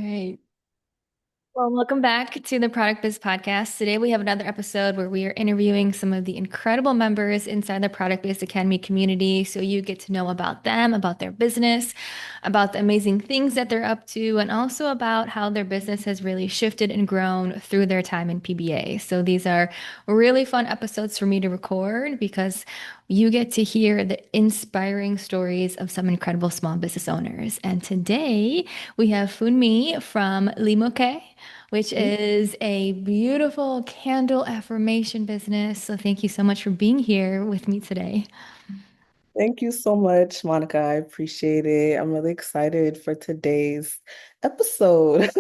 right. Well, welcome back to the Product Biz Podcast. Today we have another episode where we are interviewing some of the incredible members inside the Product Based Academy community. So you get to know about them, about their business, about the amazing things that they're up to, and also about how their business has really shifted and grown through their time in PBA. So these are really fun episodes for me to record because you get to hear the inspiring stories of some incredible small business owners. And today we have Funmi from Limoké, which is a beautiful candle affirmation business. So thank you so much for being here with me today. Thank you so much, Monica. I appreciate it. I'm really excited for today's episode.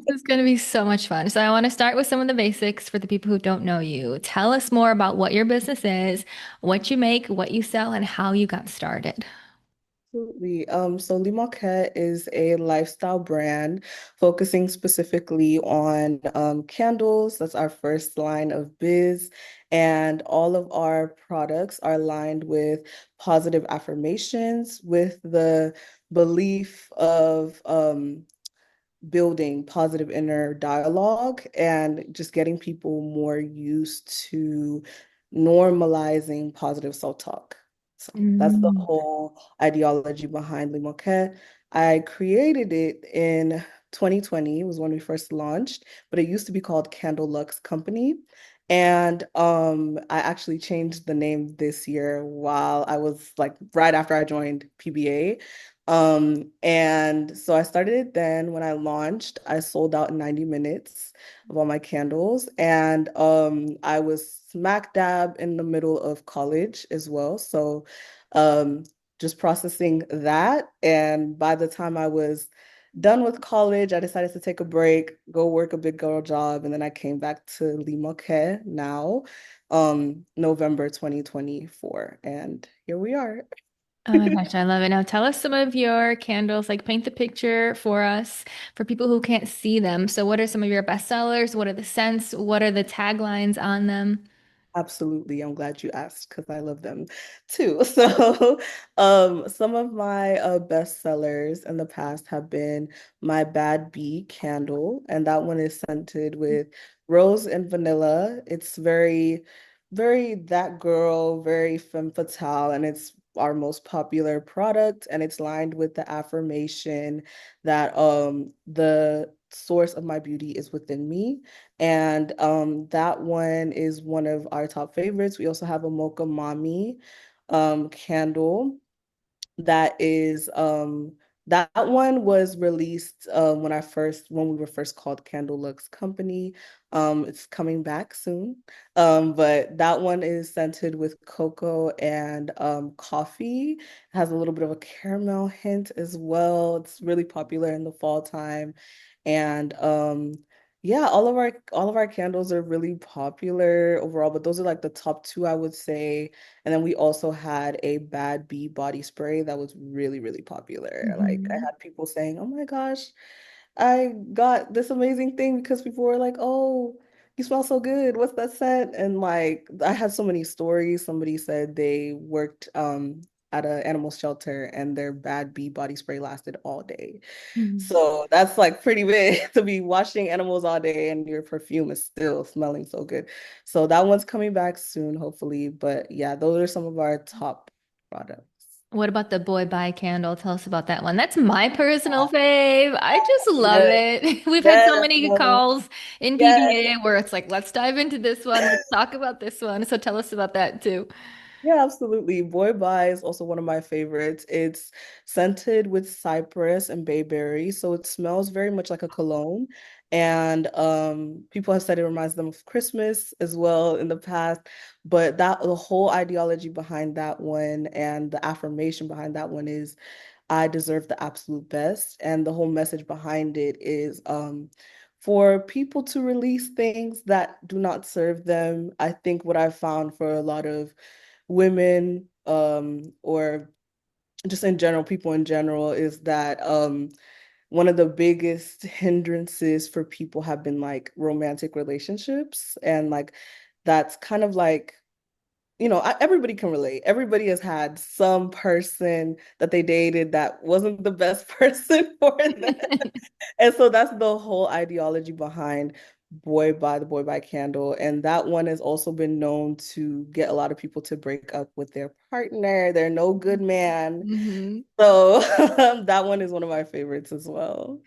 This is going to be so much fun. So I want to start with some of the basics for the people who don't know you. Tell us more about what your business is, what you make, what you sell, and how you got started. Absolutely. So Limoké is a lifestyle brand focusing specifically on candles. That's our first line of biz. And all of our products are lined with positive affirmations with the belief of building positive inner dialogue and just getting people more used to normalizing positive self-talk. So that's the Mm. whole ideology behind Limoké. I created it in 2020, was when we first launched, but it used to be called Candle Lux Company. And I actually changed the name this year while I was like right after I joined PBA. And so I started it then. When I launched, I sold out in 90 minutes of all my candles. And I was smack dab in the middle of college as well. So um, just processing that. And by the time I was done with college, I decided to take a break, go work a big girl job, and then I came back to Limoké now, November 2024. And here we are. Oh my gosh, I love it. Now tell us some of your candles, like paint the picture for us, for people who can't see them. So what are some of your best sellers? What are the scents? What are the taglines on them? Absolutely. I'm glad you asked because I love them too. So, some of my best sellers in the past have been my Bad Bee candle, and that one is scented with rose and vanilla. It's very, very that girl, very femme fatale, and it's our most popular product, and it's lined with the affirmation that the source of my beauty is within me. And that one is one of our top favorites. We also have a Mocha Mami candle that is that one was released when we were first called Candle Lux Company. It's coming back soon. But that one is scented with cocoa and coffee. It has a little bit of a caramel hint as well. It's really popular in the fall time. And yeah, all of our candles are really popular overall, but those are like the top two, I would say. And then we also had a Bad Bee body spray that was really, really popular. Like I Mhm. had people saying, "Oh my gosh, I got this amazing thing," because people were like, "Oh, you smell so good. What's that scent?" And like I had so many stories. Somebody said they worked at an animal shelter and their Bad Bee body spray lasted all day. Mhm. So that's like pretty big to be washing animals all day and your perfume is still smelling so good. So that one's coming back soon, hopefully. But yeah, those are some of our top products. What about the boy bye candle? Tell us about that one. That's my personal fave. I just love Yes, it. We've had so yes, many no, calls in yes. PBA where it's like, let's dive into this one. Let's talk about this one. So tell us about that too. Yeah, absolutely. Boy Bye is also one of my favorites. It's scented with cypress and bayberry, so it smells very much like a cologne. And people have said it reminds them of Christmas as well in the past. But that the whole ideology behind that one and the affirmation behind that one is I deserve the absolute best. And the whole message behind it is for people to release things that do not serve them. I think what I've found for a lot of women or just in general people in general is that one of the biggest hindrances for people have been like romantic relationships and like that's kind of like everybody can relate. Everybody has had some person that they dated that wasn't the best person for them. And so that's the whole ideology behind Boy by Candle. And that one has also been known to get a lot of people to break up with their partner. They're no good man. Hmm. So that one is one of my favorites as well.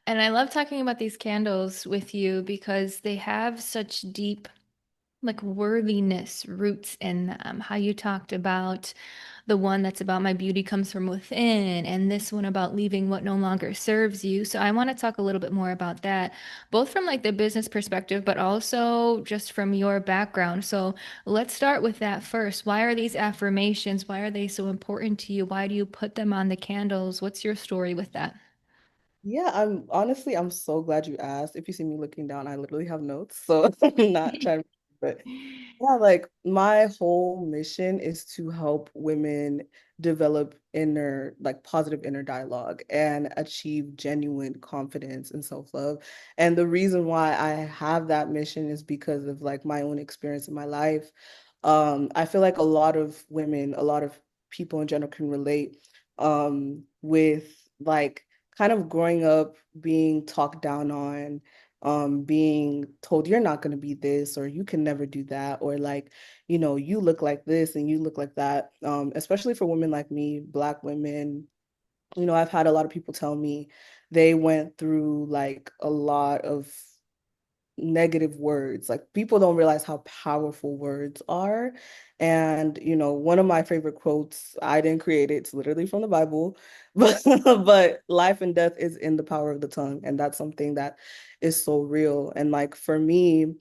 And I love talking about these candles with you because they have such deep, like, worthiness roots in them. How you talked about the one that's about my beauty comes from within, and this one about leaving what no longer serves you. So I want to talk a little bit more about that, both from like the business perspective, but also just from your background. So let's start with that first. Why are these affirmations? Why are they so important to you? Why do you put them on the candles? What's your story with that? Yeah, I'm so glad you asked. If you see me looking down, I literally have notes. So I'm not trying to, but yeah, like my whole mission is to help women develop inner, like positive inner dialogue and achieve genuine confidence and self-love. And the reason why I have that mission is because of like my own experience in my life. I feel like a lot of women, a lot of people in general can relate with like kind of growing up being talked down on, being told you're not going to be this or you can never do that, or like, you look like this and you look like that. Especially for women like me, Black women, I've had a lot of people tell me they went through like a lot of negative words. Like people don't realize how powerful words are. And, one of my favorite quotes, I didn't create it, it's literally from the Bible, but life and death is in the power of the tongue. And that's something that is so real. And like for me,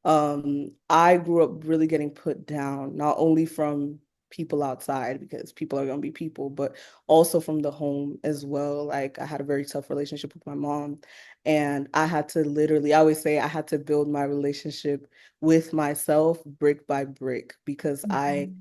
I grew up really getting put down, not only from people outside because people are going to be people, but also from the home as well. Like I had a very tough relationship with my mom, and I had to literally, I always say I had to build my relationship with myself brick by brick because I Mhm.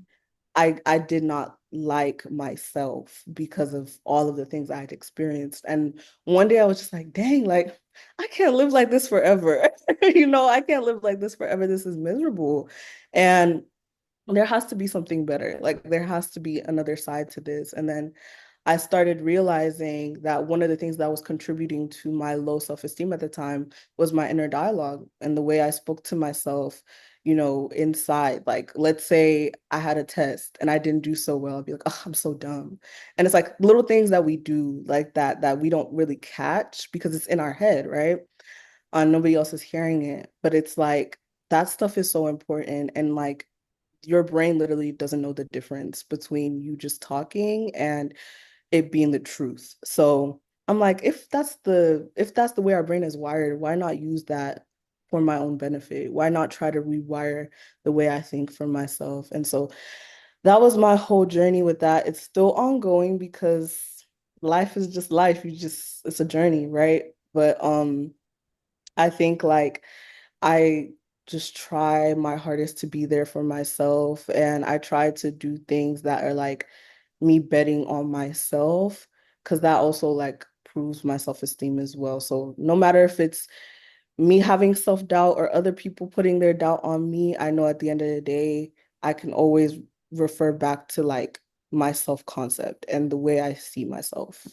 I I did not like myself because of all of the things I had experienced. And one day I was just like, dang, like I can't live like this forever. I can't live like this forever. This is miserable. And there has to be something better. Like there has to be another side to this. And then I started realizing that one of the things that was contributing to my low self-esteem at the time was my inner dialogue and the way I spoke to myself, inside. Like, let's say I had a test and I didn't do so well. I'd be like, oh, I'm so dumb. And it's like little things that we do like that we don't really catch because it's in our head, right? Nobody else is hearing it. But it's like that stuff is so important. And like your brain literally doesn't know the difference between you just talking and it being the truth. So I'm like, if that's the way our brain is wired, why not use that for my own benefit? Why not try to rewire the way I think for myself? And so that was my whole journey with that. It's still ongoing because life is just life. It's a journey, right? But I think like I just try my hardest to be there for myself. And I try to do things that are like me betting on myself, because that also like proves my self-esteem as well. So no matter if it's me having self-doubt or other people putting their doubt on me, I know at the end of the day, I can always refer back to like my self-concept and the way I see myself.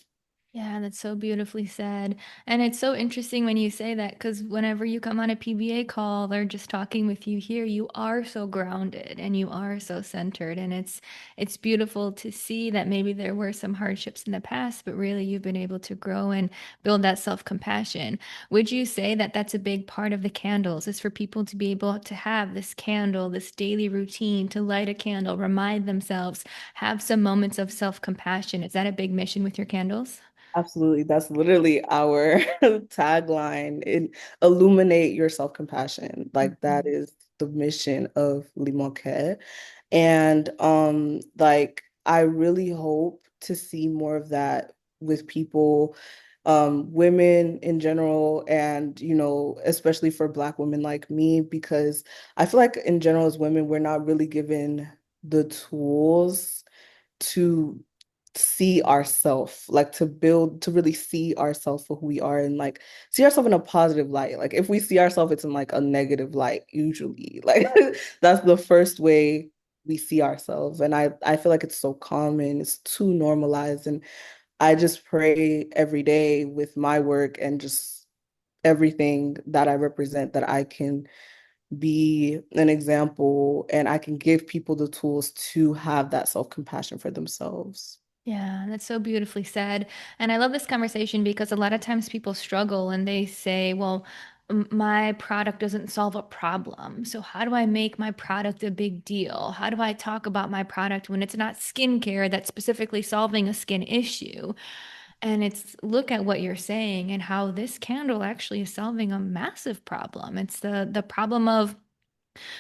Yeah, that's so beautifully said. And it's so interesting when you say that because whenever you come on a PBA call or just talking with you here, you are so grounded and you are so centered. And it's beautiful to see that maybe there were some hardships in the past, but really you've been able to grow and build that self-compassion. Would you say that that's a big part of the candles, is for people to be able to have this candle, this daily routine, to light a candle, remind themselves, have some moments of self-compassion? Is that a big mission with your candles? Absolutely. That's literally our tagline. Illuminate your self-compassion. Like that Mhm. is the mission of Limoké. And like I really hope to see more of that with people, women in general, and especially for Black women like me, because I feel like in general as women, we're not really given the tools to see ourselves, like to really see ourselves for who we are and like see ourselves in a positive light. Like if we see ourselves, it's in like a negative light, usually. Like that's the first way. we see ourselves. And I feel like it's so common, it's too normalized. And I just pray every day with my work and just everything that I represent that I can be an example and I can give people the tools to have that self-compassion for themselves. Yeah, that's so beautifully said. And I love this conversation because a lot of times people struggle and they say, well, my product doesn't solve a problem. So, how do I make my product a big deal? How do I talk about my product when it's not skincare that's specifically solving a skin issue? And it's look at what you're saying and how this candle actually is solving a massive problem. It's the problem of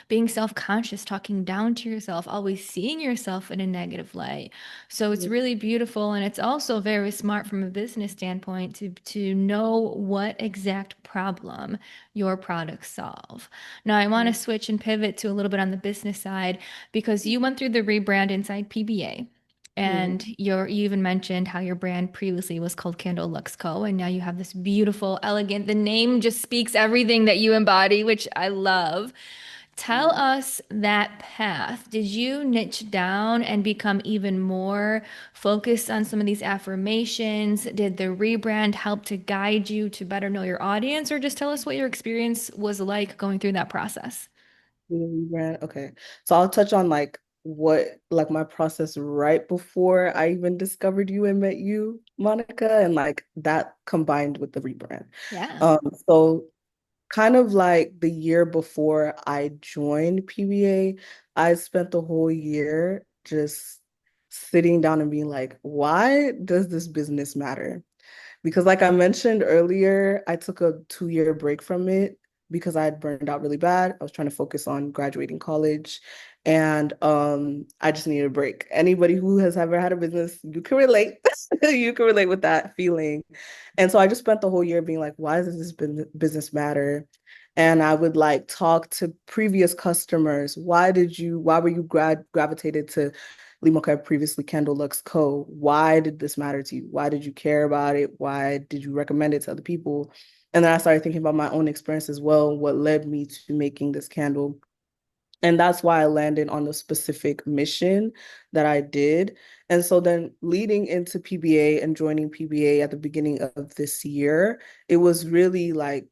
being self-conscious, talking down to yourself, always seeing yourself in a negative light. So it's really beautiful and it's also very smart from a business standpoint to know what exact problem your products solve. Now I want to switch and pivot to a little bit on the business side because you went through the rebrand inside PBA. Mhm. And you even mentioned how your brand previously was called Candle Lux Co. And now you have this beautiful, elegant, the name just speaks everything that you embody, which I love. Tell Mhm. us that path. Did you niche down and become even more focused on some of these affirmations? Did the rebrand help to guide you to better know your audience, or just tell us what your experience was like going through that process? The rebrand. Okay. So I'll touch on like what like my process right before I even discovered you and met you, Monica, and like that combined with the rebrand. Yeah. So kind of like the year before I joined PBA, I spent the whole year just sitting down and being like, why does this business matter? Because like I mentioned earlier, I took a 2 year break from it because I had burned out really bad. I was trying to focus on graduating college and I just needed a break. Anybody who has ever had a business, you can relate. You can relate with that feeling. And so I just spent the whole year being like, why does this business matter? And I would like talk to previous customers. Why were you gravitated to Limoké, previously Candle Lux Co. Why did this matter to you? Why did you care about it? Why did you recommend it to other people? And then I started thinking about my own experience as well, what led me to making this candle. And that's why I landed on the specific mission that I did. And so then leading into PBA and joining PBA at the beginning of this year, it was really like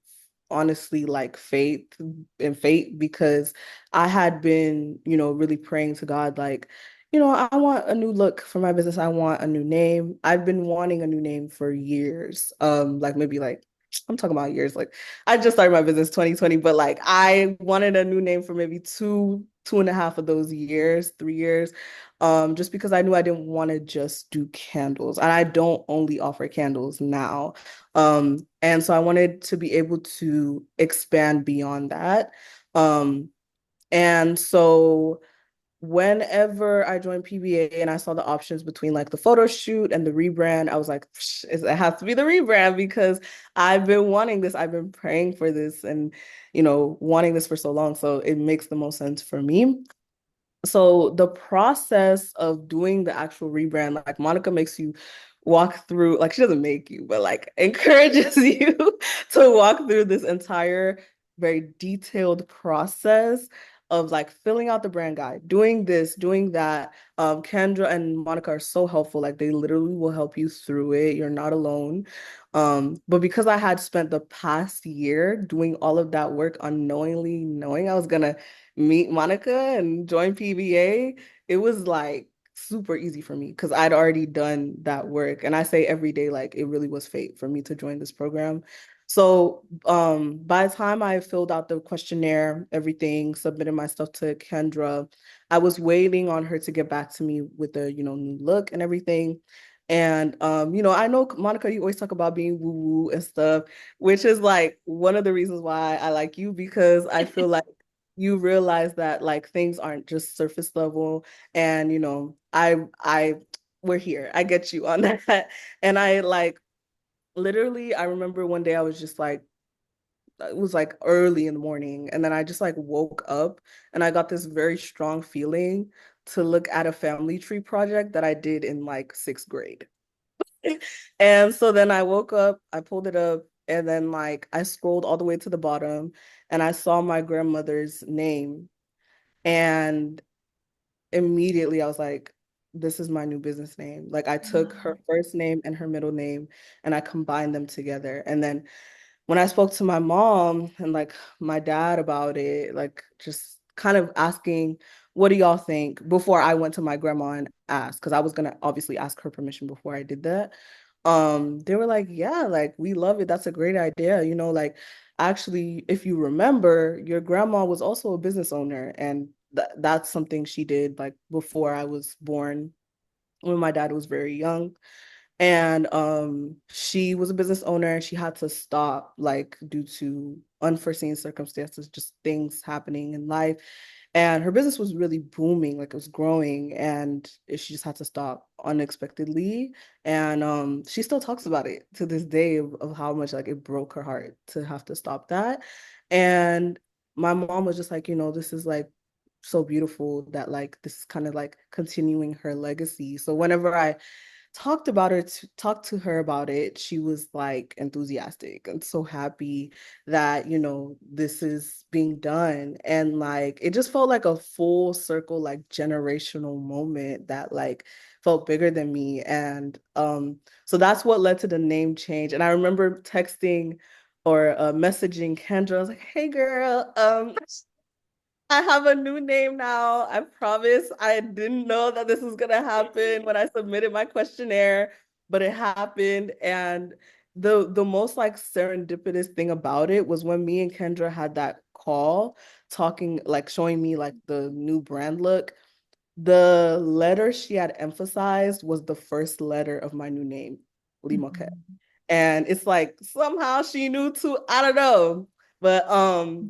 honestly like fate because I had been, really praying to God like, I want a new look for my business. I want a new name. I've been wanting a new name for years. Like maybe like I'm talking about years. Like I just started my business 2020, but like I wanted a new name for maybe two and a half of those years, 3 years. Just because I knew I didn't want to just do candles. And I don't only offer candles now. And so I wanted to be able to expand beyond that. Um, and so whenever I joined PBA and I saw the options between like the photo shoot and the rebrand, I was like, it has to be the rebrand because I've been wanting this. I've been praying for this and, wanting this for so long. So it makes the most sense for me. So the process of doing the actual rebrand, like Monica makes you walk through, like she doesn't make you, but like encourages you to walk through this entire very detailed process of like filling out the brand guide, doing this, doing that. Kendra and Monica are so helpful. Like they literally will help you through it. You're not alone. But because I had spent the past year doing all of that work unknowingly, knowing I was gonna meet Monica and join PBA, it was like super easy for me because I'd already done that work. And I say every day, like it really was fate for me to join this program. So by the time I filled out the questionnaire, everything, submitted my stuff to Kendra, I was waiting on her to get back to me with the, new look and everything. And I know Monica, you always talk about being woo-woo and stuff, which is like one of the reasons why I like you because I feel like you realize that like things aren't just surface level and I we're here. I get you on that. And I like literally I remember one day I was just like it was like early in the morning and then I just like woke up and I got this very strong feeling to look at a family tree project that I did in like 6th grade. And so then I woke up, I pulled it up, and then like I scrolled all the way to the bottom and I saw my grandmother's name. And immediately I was like, this is my new business name. Like I took her first name and her middle name and I combined them together. And then when I spoke to my mom and like my dad about it, like just kind of asking, what do y'all think before I went to my grandma and asked, because I was gonna obviously ask her permission before I did that. They were like, yeah, like we love it. That's a great idea. Like actually, if you remember, your grandma was also a business owner, and that's something she did like before I was born when my dad was very young. And she was a business owner. She had to stop like due to unforeseen circumstances, just things happening in life. And her business was really booming, like it was growing, and she just had to stop unexpectedly. And she still talks about it to this day of how much like it broke her heart to have to stop that. And my mom was just like, this is like so beautiful that like this is kind of like continuing her legacy. So whenever I talked to her about it, she was like enthusiastic and so happy that this is being done. And like it just felt like a full circle like generational moment that like felt bigger than me. And so that's what led to the name change. And I remember texting or messaging Kendra. I was like, hey girl, I have a new name now. I promise. I didn't know that this was gonna happen when I submitted my questionnaire, but it happened. And the most like serendipitous thing about it was when me and Kendra had that call talking, like showing me like the new brand look. The letter she had emphasized was the first letter of my new name, Limoké. Mhm. And it's like somehow she knew too. I don't know. But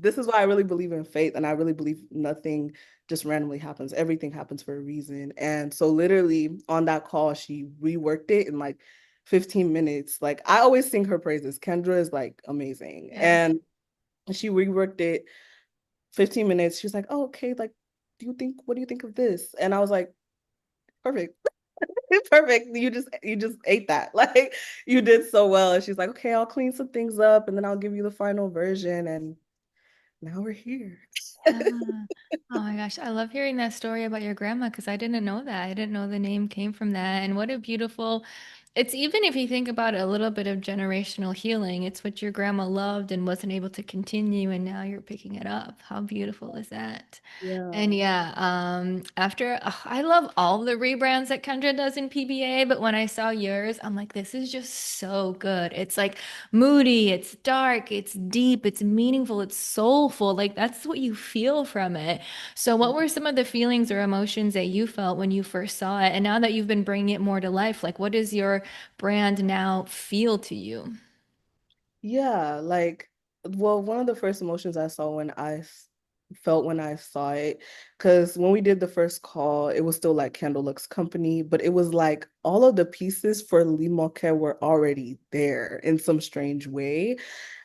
this is why I really believe in faith, and I really believe nothing just randomly happens. Everything happens for a reason. And so literally on that call, she reworked it in like 15 minutes. Like I always sing her praises. Kendra is like amazing. Yeah. And she reworked it 15 minutes. She was like, oh, okay, like, what do you think of this? And I was like, perfect. Perfect. You just ate that. Like you did so well. And she's like, okay, I'll clean some things up and then I'll give you the final version. And now we're here. Yeah. Oh my gosh, I love hearing that story about your grandma because I didn't know that. I didn't know the name came from that. And what a beautiful, it's even if you think about it, a little bit of generational healing. It's what your grandma loved and wasn't able to continue, and now you're picking it up. How beautiful is that? And Yeah. yeah, after I love all the rebrands that Kendra does in PBA, but when I saw yours, I'm like, this is just so good. It's like moody, it's dark, it's deep, it's meaningful, it's soulful. Like that's what you feel from it. So, what were some of the feelings or emotions that you felt when you first saw it? And now that you've been bringing it more to life, like what does your brand now feel to you? Yeah, like, well, one of the first emotions I saw when felt when I saw it, because when we did the first call, it was still like Candle Lux Company, but it was like all of the pieces for Limoké were already there in some strange way.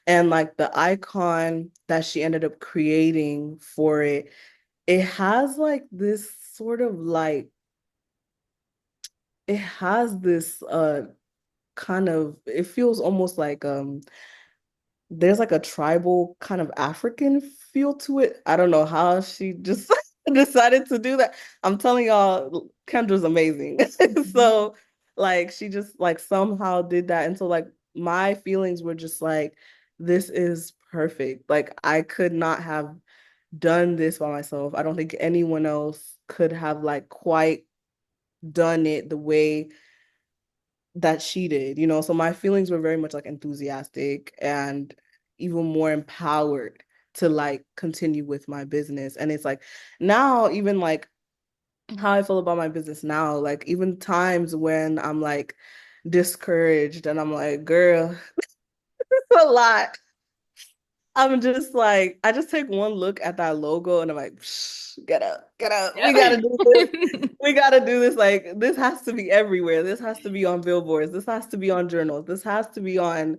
And like the icon that she ended up creating for it, it has like this sort of like, it has this kind of, it feels almost like there's like a tribal kind of African feel to it. I don't know how she just decided to do that. I'm telling y'all, Kendra's amazing. Mhm. So like she just like somehow did that. And so like my feelings were just like, this is perfect. Like I could not have done this by myself. I don't think anyone else could have like quite done it the way that she did, So my feelings were very much like enthusiastic and even more empowered to like continue with my business. And it's like now, even like how I feel about my business now, like even times when I'm like discouraged and I'm like, girl, it's a lot. I'm just like, I just take one look at that logo and I'm like, get up, get up. We Yeah. gotta do this. We gotta do this. Like, this has to be everywhere. This has to be on billboards. This has to be on journals. This has to be on,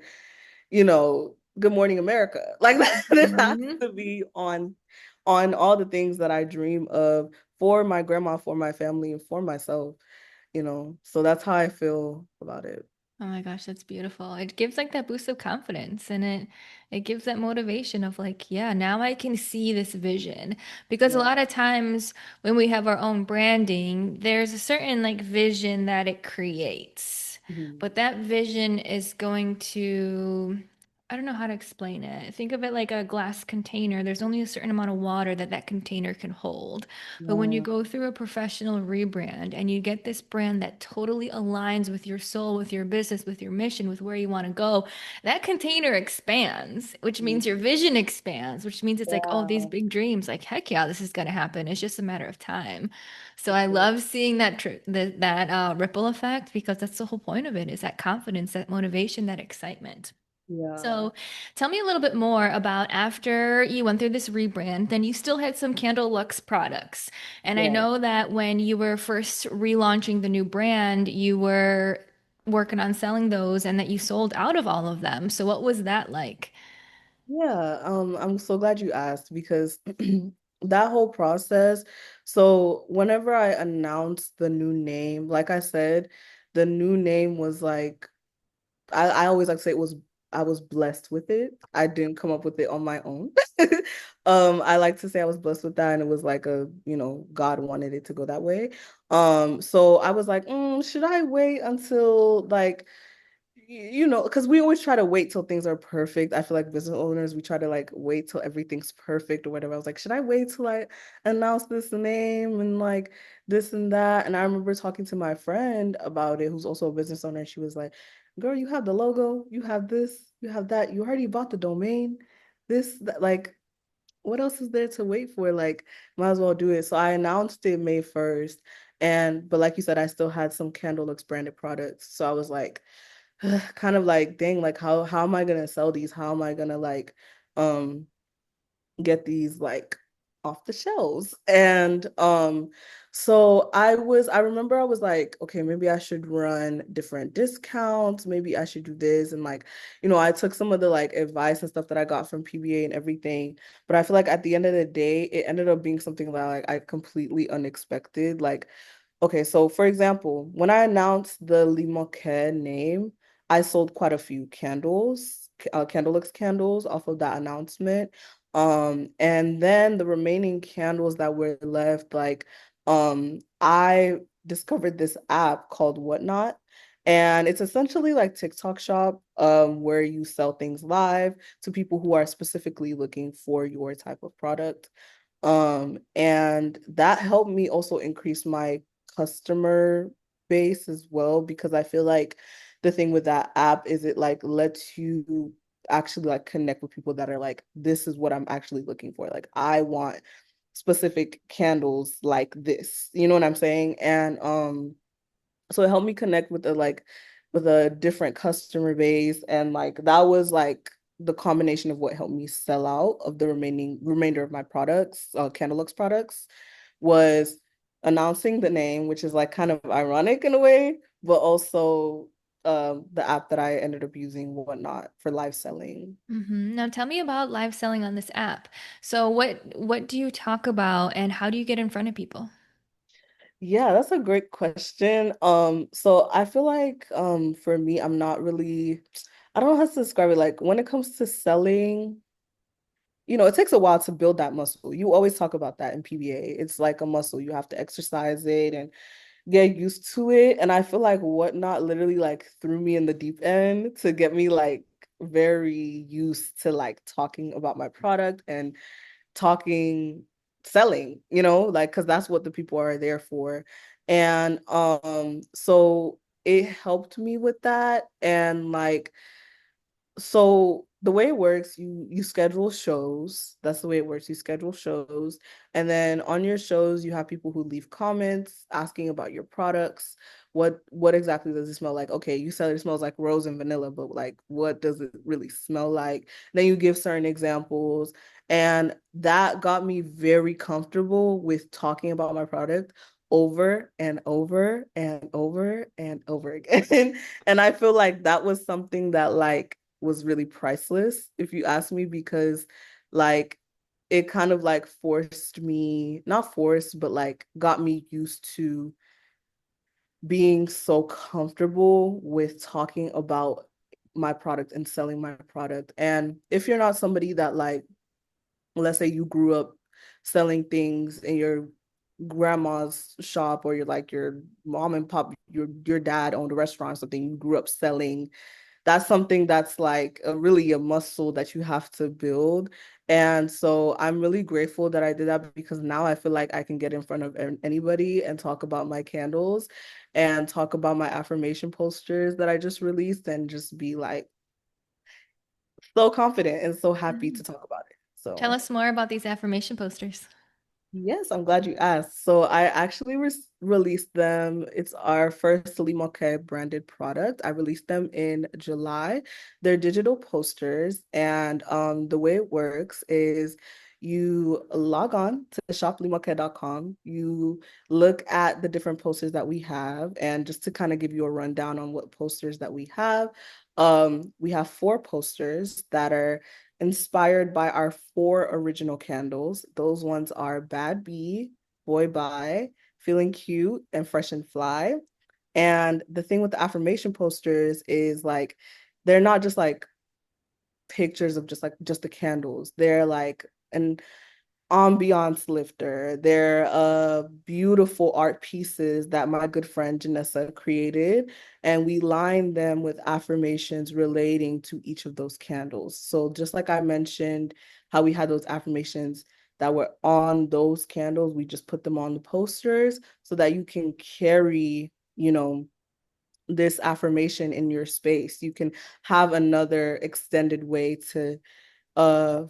Good Morning America. Like this has Mhm. to be on all the things that I dream of for my grandma, for my family, and for myself, So that's how I feel about it. Oh my gosh, that's beautiful. It gives like that boost of confidence and it gives that motivation of like, yeah, now I can see this vision. Because a Yeah. lot of times when we have our own branding, there's a certain like vision that it creates. Mhm. But that vision is going to, I don't know how to explain it. Think of it like a glass container. There's only a certain amount of water that that container can hold. But when you Yeah. go through a professional rebrand and you get this brand that totally aligns with your soul, with your business, with your mission, with where you want to go, that container expands, which means your vision expands, which means it's like, oh, these Yeah. big dreams, like, heck yeah, this is going to happen. It's just a matter of time. So For I sure. love seeing that ripple effect because that's the whole point of it is that confidence, that motivation, that excitement. Yeah. So tell me a little bit more about after you went through this rebrand, then you still had some Candle Lux products. And I Yeah. know that when you were first relaunching the new brand, you were working on selling those and that you sold out of all of them. So what was that like? Yeah, I'm so glad you asked because that whole process. So whenever I announced the new name, like I said, the new name was like I always like to say it was I was blessed with it. I didn't come up with it on my own. I like to say I was blessed with that, and it was like God wanted it to go that way. So I was like, should I wait until like because we always try to wait till things are perfect. I feel like business owners, we try to like wait till everything's perfect or whatever. I was like, should I wait till I announce this name and like this and that? And I remember talking to my friend about it, who's also a business owner. And she was like, girl, you have the logo, you have this, you have that, you already bought the domain. This, that, like, what else is there to wait for? Like, might as well do it. So I announced it May 1st. But like you said, I still had some Candle Lux branded products. So I was like, kind of like, dang, like how am I gonna sell these? How am I gonna like um get these like off the shelves? And so I remember I was like, okay, maybe I should run different discounts, maybe I should do this. And like, I took some of the like advice and stuff that I got from PBA and everything. But I feel like at the end of the day, it ended up being something that like I completely unexpected. Like, okay, so for example, when I announced the Limoké name, I sold quite a few candles, Candle Lux candles off of that announcement. And then the remaining candles that were left, like, I discovered this app called Whatnot. And it's essentially like TikTok shop, where you sell things live to people who are specifically looking for your type of product. And that helped me also increase my customer base as well because I feel like the thing with that app is it like lets you actually like connect with people that are like, this is what I'm actually looking for. Like I want specific candles like this. You know what I'm saying? And so it helped me connect with a different customer base. And like that was like the combination of what helped me sell out of the remainder of my products, Candle Lux products, was announcing the name, which is like kind of ironic in a way, but also the app that I ended up using, Whatnot, for live selling. Now tell me about live selling on this app. So what do you talk about and how do you get in front of people? Yeah, that's a great question. So I feel like for me, I don't know how to describe it. Like when it comes to selling, it takes a while to build that muscle. You always talk about that in PBA. It's like a muscle. You have to exercise it and get used to it. And I feel like Whatnot literally like threw me in the deep end to get me like very used to like talking about my product and talking selling, like because that's what the people are there for. And so it helped me with that. And like so the way it works, you schedule shows. That's the way it works. You schedule shows, and then on your shows, you have people who leave comments asking about your products. What exactly does it smell like? Okay, you said it smells like rose and vanilla, but like what does it really smell like? Then you give certain examples, and that got me very comfortable with talking about my product over and over and over and over again. And I feel like that was something that like was really priceless, if you ask me, because like it kind of like forced me, not forced, but like got me used to being so comfortable with talking about my product and selling my product. And if you're not somebody that like, let's say you grew up selling things in your grandma's shop, or you're like your mom and pop, your dad owned a restaurant or something, you grew up selling, that's something that's like really a muscle that you have to build. And so I'm really grateful that I did that, because now I feel like I can get in front of anybody and talk about my candles and talk about my affirmation posters that I just released, and just be like so confident and so happy to talk about it. Tell So us more about these affirmation posters. yes, I'm glad you asked. So I actually released them. It's our first Limoké branded product. I released them in July. They're digital posters, and the way it works is you log on to shoplimoke.com. You look at the different posters that we have, and just to kind of give you a rundown on what posters that we have four posters that are inspired by our four original candles. Those ones are Bad Bee, Boy Bye, Feeling Cute, and Fresh and Fly. And the thing with the affirmation posters is like, they're not just like pictures of just the candles. They're like an ambiance lifter. They're beautiful art pieces that my good friend Janessa created, and we lined them with affirmations relating to each of those candles. So just like I mentioned, how we had those affirmations that were on those candles, we just put them on the posters so that you can carry, this affirmation in your space. You can have another extended way to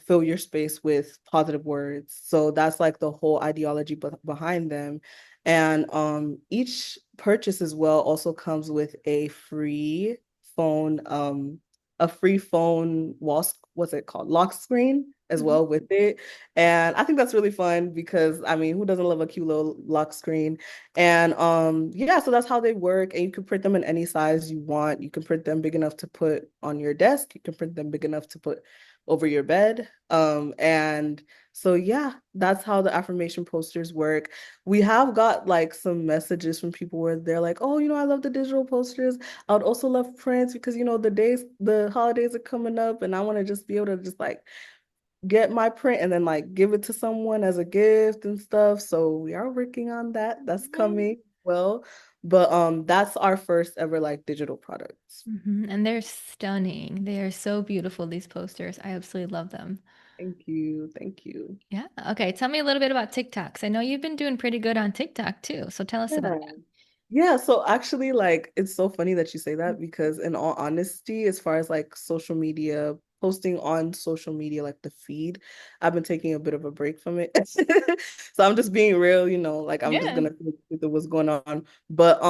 fill your space with positive words. So that's like the whole ideology behind them. And each purchase as well also comes with phone a free phone what's it called, lock screen as Mhm. well with it. And I think that's really fun, because I mean, who doesn't love a cute little lock screen? And yeah, so that's how they work. And you can print them in any size you want. You can print them big enough to put on your desk, you can print them big enough to put over your bed. And so yeah, that's how the affirmation posters work. We have got like some messages from people where they're like, oh, I love the digital posters. I would also love prints, because the holidays are coming up, and I want to just be able to just like get my print and then like give it to someone as a gift and stuff. So we are working on that. That's coming well. But that's our first ever like digital products. And they're stunning. They are so beautiful, these posters. I absolutely love them. Thank you. Thank you. Yeah. Okay. Tell me a little bit about TikToks. I know you've been doing pretty good on TikTok too. So tell us about Yeah. Yeah, so actually, like, it's so funny that you say that, because in all honesty, as far as like social media, posting on social media, like the feed, I've been taking a bit of a break from it. So I'm just being real, like I'm just Yeah. gonna with what's going on. But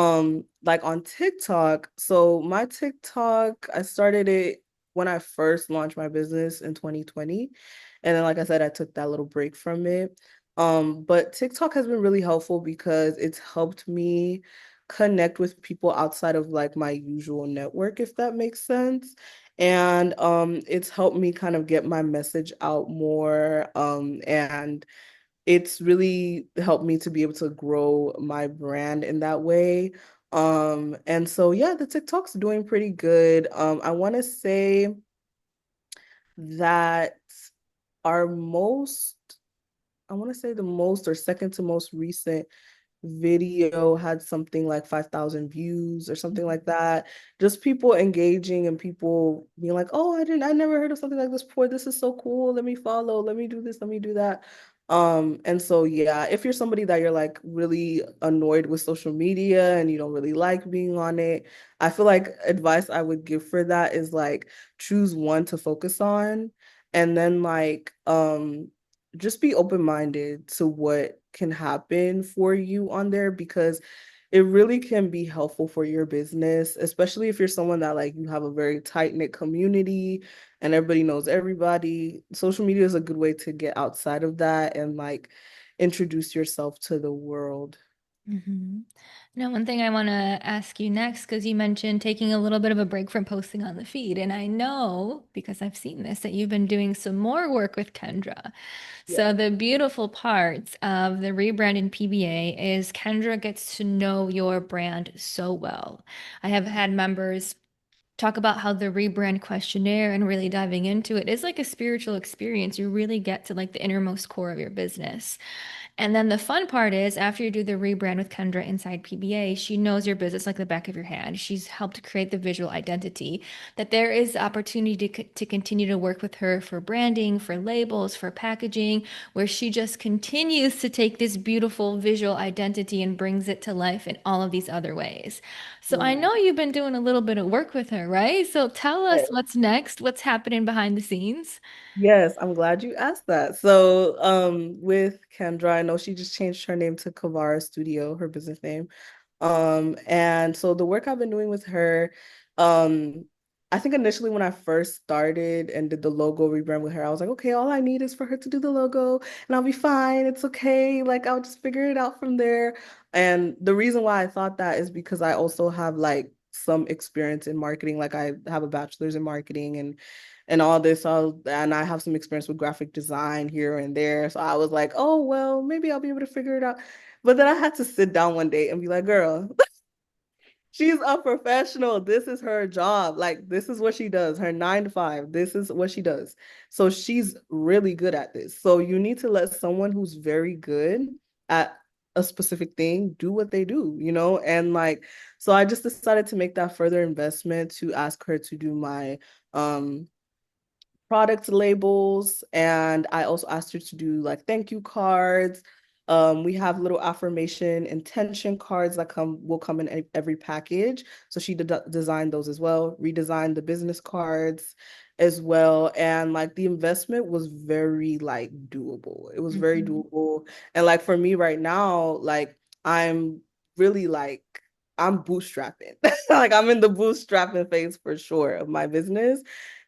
like on TikTok, so my TikTok, I started it when I first launched my business in 2020. And then, like I said, I took that little break from it. But TikTok has been really helpful, because it's helped me connect with people outside of like my usual network, if that makes sense. And it's helped me kind of get my message out more. And it's really helped me to be able to grow my brand in that way. And so yeah, the TikTok's doing pretty good. I want to say that our most I want to say the most or second to most recent video had something like 5,000 views or something like that. Just people engaging and people being like, oh, I never heard of something like this before. This is so cool. Let me follow. Let me do this. Let me do that. And so yeah, if you're somebody that you're like really annoyed with social media and you don't really like being on it, I feel like advice I would give for that is like choose one to focus on, and then like just be open-minded to what can happen for you on there, because it really can be helpful for your business, especially if you're someone that like you have a very tight-knit community and everybody knows everybody. Social media is a good way to get outside of that and like introduce yourself to the world. Mm-hmm. Now, one thing I want to ask you next, because you mentioned taking a little bit of a break from posting on the feed. And I know, because I've seen this, that you've been doing some more work with Kendra. So, Yeah. the beautiful part of the rebrand in PBA is Kendra gets to know your brand so well. I have had members talk about how the rebrand questionnaire and really diving into it is like a spiritual experience. You really get to like the innermost core of your business. And then the fun part is after you do the rebrand with Kendra inside PBA, she knows your business like the back of your hand. She's helped create the visual identity. That there is opportunity to continue to work with her for branding, for labels, for packaging, where she just continues to take this beautiful visual identity and brings it to life in all of these other ways. So I Yeah. know you've been doing a little bit of work with her, right? So tell us what's next, what's happening behind the scenes. Yes, I'm glad you asked that. So, with Kendra, I know she just changed her name to Kavara Studio, her business name. And so the work I've been doing with her, um, I think initially when I first started and did the logo rebrand with her, I was like, okay, all I need is for her to do the logo and I'll be fine. It's okay. Like I'll just figure it out from there. And the reason why I thought that is because I also have like some experience in marketing. Like I have a bachelor's in marketing and all this. And I have some experience with graphic design here and there. So I was like, oh well, maybe I'll be able to figure it out. But then I had to sit down one day and be like, girl, she's a professional. This is her job. Like, this is what she does, her 9 to 5. This is what she does. So she's really good at this. So you need to let someone who's very good at a specific thing do what they do, you know? And like, so I just decided to make that further investment to ask her to do my product labels, and I also asked her to do like thank you cards. We have little affirmation intention cards that will come in every package. So she designed those as well, redesigned the business cards as well. And like the investment was very like doable. It was very Mhm. doable. And like for me right now, like I'm really like I'm bootstrapping. Like I'm in the bootstrapping phase for sure of my business.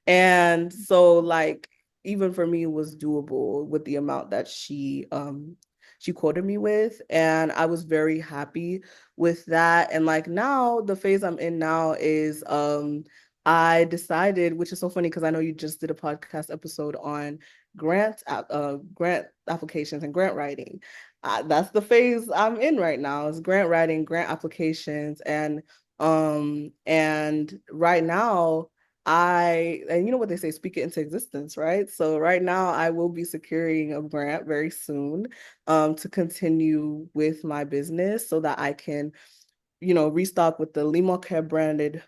And so like even for me it was doable with the amount that she quoted me with, and I was very happy with that. And like now the phase I'm in now is I decided, which is so funny because I know you just did a podcast episode on grant applications and grant writing. That's the phase I'm in right now, is grant writing, grant applications, and right now and you know what they say, speak it into existence, right? So right now I will be securing a grant very soon to continue with my business so that I can, restock with the Limoké branded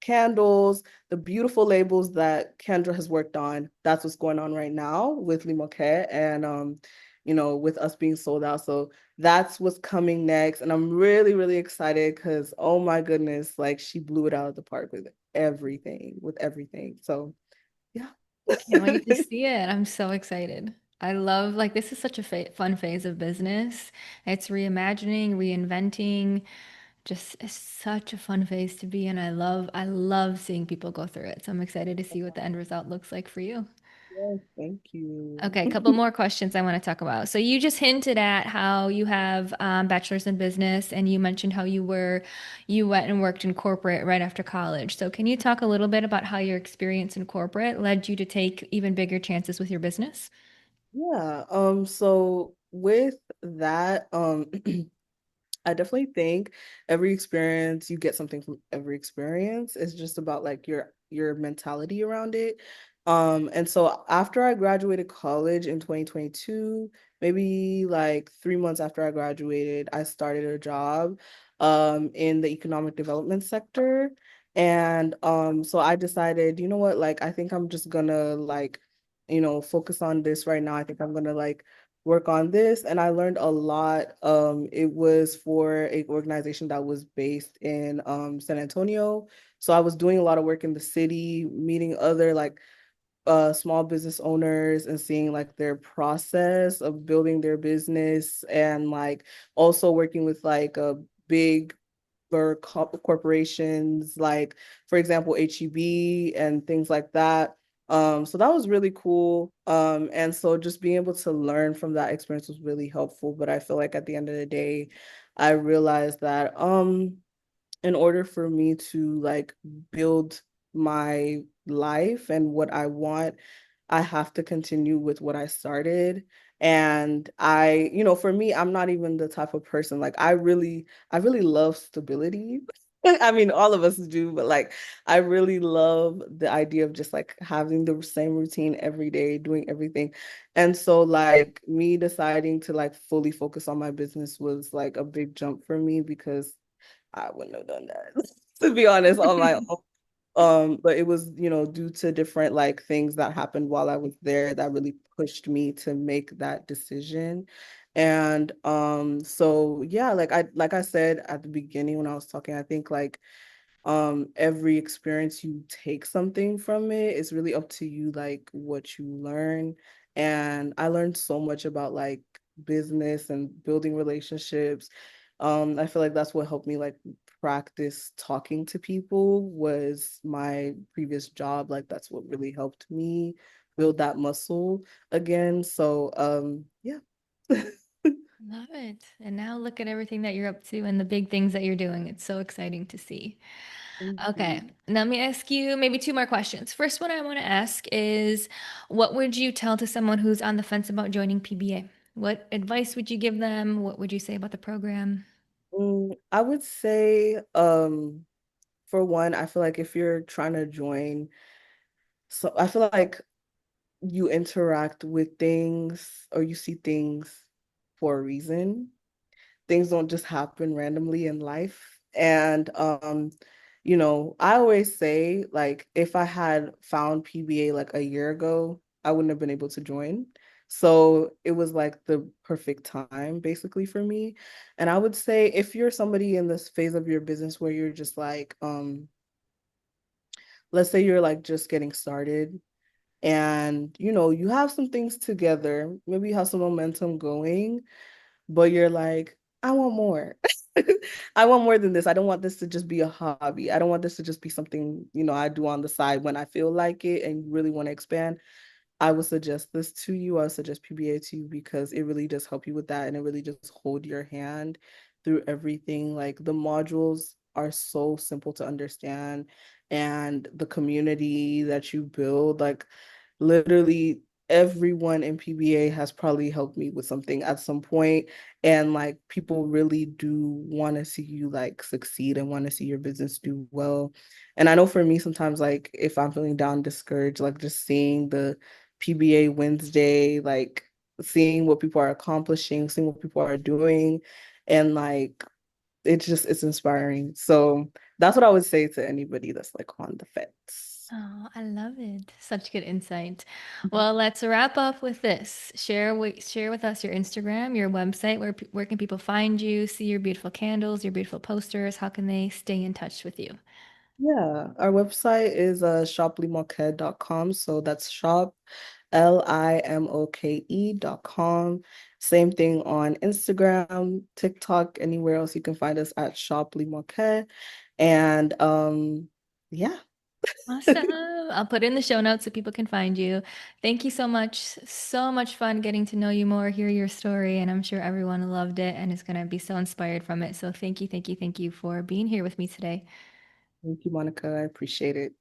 candles, the beautiful labels that Kendra has worked on. That's what's going on right now with Limoké and with us being sold out. So that's what's coming next. And I'm really, really excited because oh my goodness, like she blew it out of the park with everything. So yeah. Can't wait to see it. I'm so excited. I love, like, this is such a fa fun phase of business. It's reimagining, reinventing, just it's such a fun phase to be in. I love seeing people go through it. So I'm excited to see what the end result looks like for you. Yes, thank you. Okay, a couple more questions I want to talk about. So you just hinted at how you have bachelor's in business, and you mentioned how you went and worked in corporate right after college. So can you talk a little bit about how your experience in corporate led you to take even bigger chances with your business? Yeah. So with that, I definitely think every experience you get something from every experience. It's just about like your mentality around it. And so after I graduated college in 2022, maybe like 3 months after I graduated, I started a job in the economic development sector. And so I decided, you know what, like I think I'm just gonna like, focus on this right now. I think I'm gonna like work on this, and I learned a lot. It was for a organization that was based in San Antonio. So I was doing a lot of work in the city, meeting other like small business owners and seeing like their process of building their business, and like also working with like a big corporations, like for example HEB and things like that. So that was really cool. And so just being able to learn from that experience was really helpful. But I feel like at the end of the day, I realized that in order for me to like build my life and what I want, I have to continue with what I started. And for me, I'm not even the type of person like I really love stability. I mean, all of us do, but like I really love the idea of just like having the same routine every day, doing everything. And so like me deciding to like fully focus on my business was like a big jump for me because I wouldn't have done that, to be honest, on my own. But it was, due to different like things that happened while I was there that really pushed me to make that decision. And so yeah, like I said at the beginning when I was talking, I think like every experience you take something from it. It's really up to you like what you learn. And I learned so much about like business and building relationships. I feel like that's what helped me like practice talking to people was my previous job. Like that's what really helped me build that muscle again. So yeah. Love it. And now look at everything that you're up to and the big things that you're doing. It's so exciting to see. Thank Okay, you. now let me ask you maybe two more questions. First one I want to ask is what would you tell to someone who's on the fence about joining PBA? What advice would you give them? What would you say about the program? I would say, for one, I feel like if you're trying to join, so I feel like you interact with things or you see things for a reason. Things don't just happen randomly in life. And I always say like if I had found PBA like a year ago, I wouldn't have been able to join. So it was like the perfect time basically for me. And I would say if you're somebody in this phase of your business where you're just like let's say you're like just getting started and you have some things together, maybe you have some momentum going, but you're like, I want more. I want more than this. I don't want this to just be a hobby. I don't want this to just be something, I do on the side when I feel like it and really want to expand. I would suggest this to you. I would suggest PBA to you because it really does help you with that and it really just hold your hand through everything. Like the modules are so simple to understand and the community that you build, like literally everyone in PBA has probably helped me with something at some point. And like people really do want to see you like succeed and want to see your business do well. And I know for me, sometimes like if I'm feeling down, discouraged, like just seeing the PBA Wednesday, like seeing what people are accomplishing, seeing what people are doing, and like it's inspiring. So that's what I would say to anybody that's like on the fence. Oh, I love it. Such good insight. Well, let's wrap up with this. Share with us your Instagram, your website. Where can people find you, see your beautiful candles, your beautiful posters? How can they stay in touch with you? Yeah, our website is shoplimoke.com. So that's shop LIMOKE.com. Same thing on Instagram, TikTok, anywhere else you can find us at Shop Limoké. And yeah. Awesome. I'll put it in the show notes so people can find you. Thank you so much. So much fun getting to know you more, hear your story, and I'm sure everyone loved it and is going to be so inspired from it. So thank you, thank you, thank you for being here with me today. Thank you, Monica. I appreciate it.